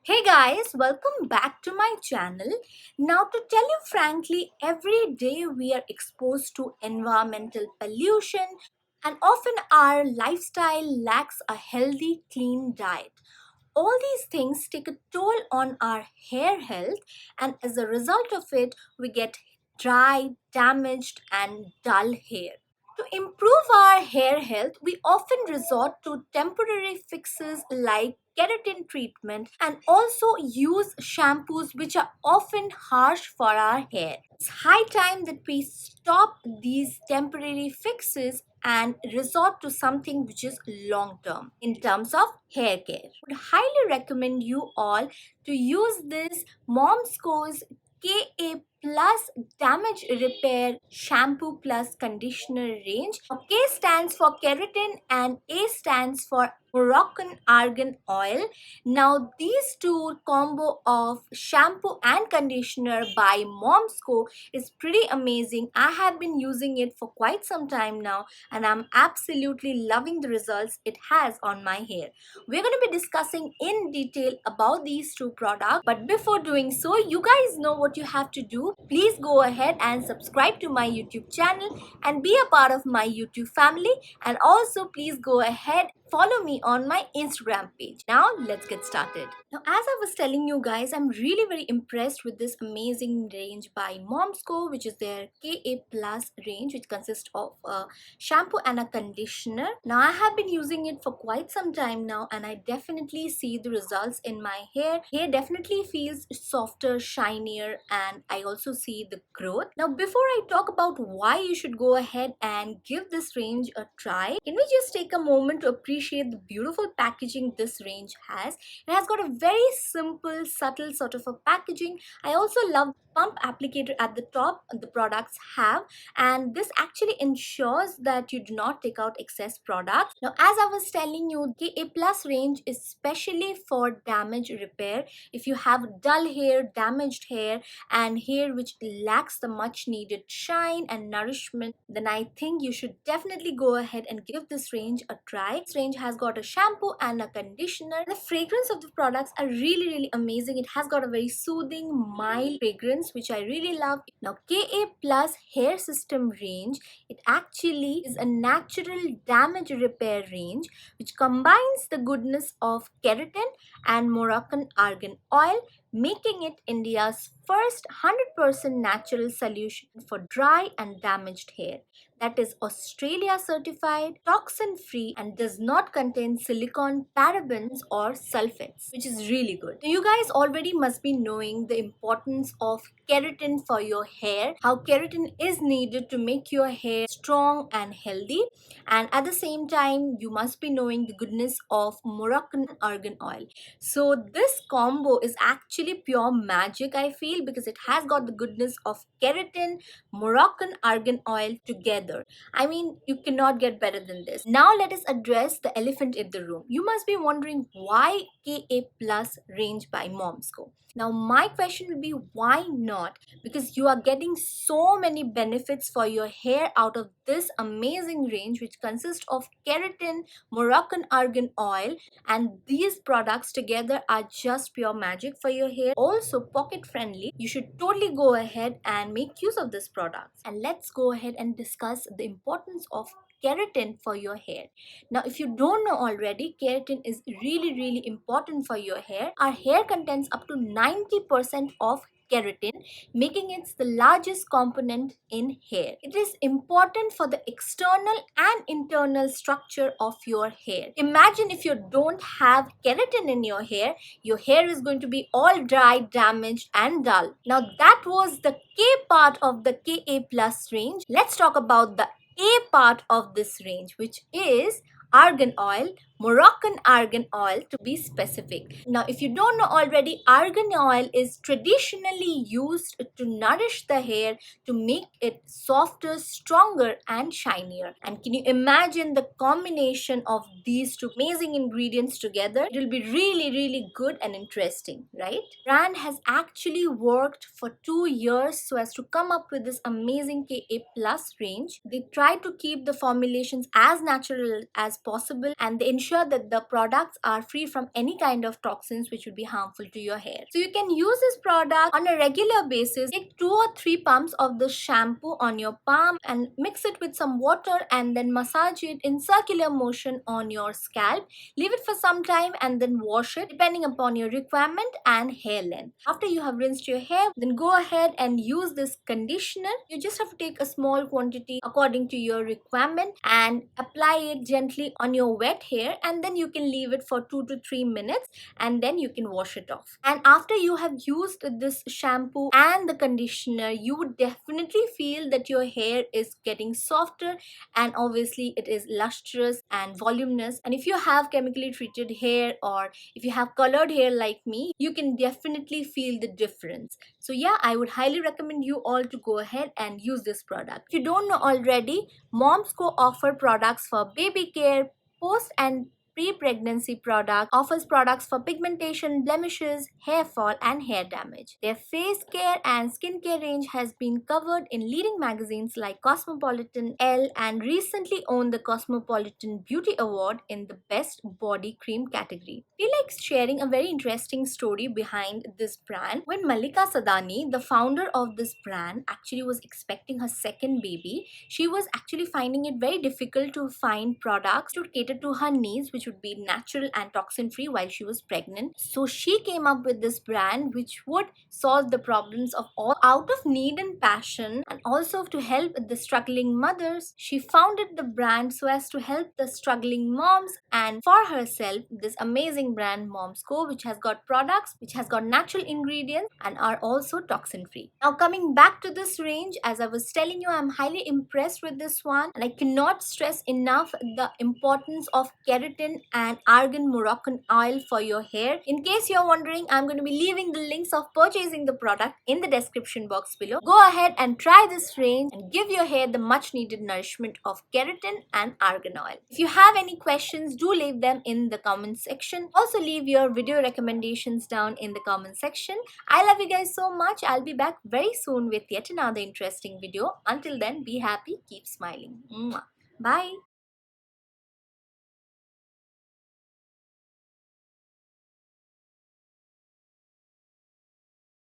Hey guys, welcome back to my channel. Now, to tell you frankly, every day we are exposed to environmental pollution, and often our lifestyle lacks a healthy, clean diet. All these things take a toll on our hair health, and as a result of it, we get dry, damaged, and dull hair. To improve our hair health, we often resort to temporary fixes like keratin treatment and also use shampoos which are often harsh for our hair. It's high time that we stop these temporary fixes and resort to something which is long term in terms of hair care. I would highly recommend you all to use this Momsco's KA plus damage repair shampoo plus conditioner range. Now, K stands for keratin and A stands for Moroccan argan oil. Now these two combo of shampoo and conditioner by Momsco is pretty amazing. I have been using it for quite some time now and I'm absolutely loving the results it has on my hair. We're going to be discussing in detail about these two products, but before doing so, you guys know what you have to do. Please go ahead and subscribe to my YouTube channel and be a part of my YouTube family, and also please go ahead follow me on my Instagram page. Now let's get started. Now, as I was telling you guys, I'm really very impressed with this amazing range by Momsco, which is their KA plus range, which consists of a shampoo and a conditioner. Now I have been using it for quite some time now and I definitely see the results in my hair. Hair definitely feels softer, shinier, and I also see the growth. Now before I talk about why you should go ahead and give this range a try, can we just take a moment to appreciate the beautiful packaging this range has. It has got a very simple, subtle sort of a packaging. I also love pump applicator at the top the products have, and this actually ensures that you do not take out excess products. Now as I was telling you, the A plus range is specially for damage repair. If you have dull hair, damaged hair, and hair which lacks the much needed shine and nourishment, then I think you should definitely go ahead and give this range a try. This range has got a shampoo and a conditioner. The fragrance of the products are really amazing. It has got a very soothing, mild fragrance which I really love. Now KA plus hair system range, it actually is a natural damage repair range which combines the goodness of keratin and Moroccan argan oil, making it India's first 100% natural solution for dry and damaged hair. That is Australia certified, toxin free, and does not contain silicone, parabens, or sulfates, which is really good. So you guys already must be knowing the importance of keratin for your hair, how keratin is needed to make your hair strong and healthy, and at the same time, you must be knowing the goodness of Moroccan argan oil. So this combo is actually pure magic, I feel, because it has got the goodness of keratin, Moroccan argan oil together. I mean, you cannot get better than this. Now let us address the elephant in the room. You must be wondering why KA Plus range by Momsco. Now my question will be, why not? Because you are getting so many benefits for your hair out of this amazing range which consists of keratin, Moroccan argan oil, and these products together are just pure magic for your hair. Also pocket friendly. You should totally go ahead and make use of this product. And let's go ahead and discuss the importance of keratin for your hair. Now if you don't know already, keratin is really important for your hair. Our hair contains up to 90% of keratin, making it the largest component in hair. It is important for the external and internal structure of your hair. Imagine if you don't have keratin in your hair is going to be all dry, damaged, and dull. Now that was the K part of the KA plus range. Let's talk about the A part of this range, which is argan oil, Moroccan argan oil to be specific. Now, if you don't know already, argan oil is traditionally used to nourish the hair to make it softer, stronger, and shinier. And can you imagine the combination of these two amazing ingredients together? It will be really good and interesting, right? Brand has actually worked for 2 years so as to come up with this amazing KA plus range. They try to keep the formulations as natural as possible and they ensure ensure that the products are free from any kind of toxins which would be harmful to your hair. So you can use this product on a regular basis. Take 2 or 3 pumps of the shampoo on your palm and mix it with some water and then massage it in circular motion on your scalp. Leave it for some time and then wash it depending upon your requirement and hair length. After you have rinsed your hair, then go ahead and use this conditioner. You just have to take a small quantity according to your requirement and apply it gently on your wet hair, and then you can leave it for 2 to 3 minutes and then you can wash it off. And after you have used this shampoo and the conditioner, you would definitely feel that your hair is getting softer, and obviously it is lustrous and voluminous. And if you have chemically treated hair or if you have colored hair like me, you can definitely feel the difference. So yeah, I would highly recommend you all to go ahead and use this product. If you don't know already, Moms Co offer products for baby care, post and pre-pregnancy product, offers products for pigmentation, blemishes, hair fall and hair damage. Their face care and skincare range has been covered in leading magazines like Cosmopolitan, Elle, and recently won the Cosmopolitan Beauty Award in the Best Body Cream category. I feel like sharing a very interesting story behind this brand. When Malika Sadani, the founder of this brand, actually was expecting her second baby, she was actually finding it very difficult to find products to cater to her needs, which would be natural and toxin free while she was pregnant. So she came up with this brand which would solve the problems of all. Out of need and passion, and also to help the struggling mothers, she founded the brand so as to help the struggling moms, and for herself this amazing brand Moms Co, which has got products which has got natural ingredients and are also toxin free. Now coming back to this range, as I was telling you, I'm highly impressed with this one, and I cannot stress enough the importance of keratin and argan Moroccan oil for your hair. In case you're wondering, I'm going to be leaving the links of purchasing the product in the description box below. Go ahead and try this range and give your hair the much needed nourishment of keratin and argan oil. If you have any questions, do leave them in the comment section. Also leave your video recommendations down in the comment section. I love you guys so much. I'll be back very soon with yet another interesting video. Until then, be happy, keep smiling. Mwah. Bye.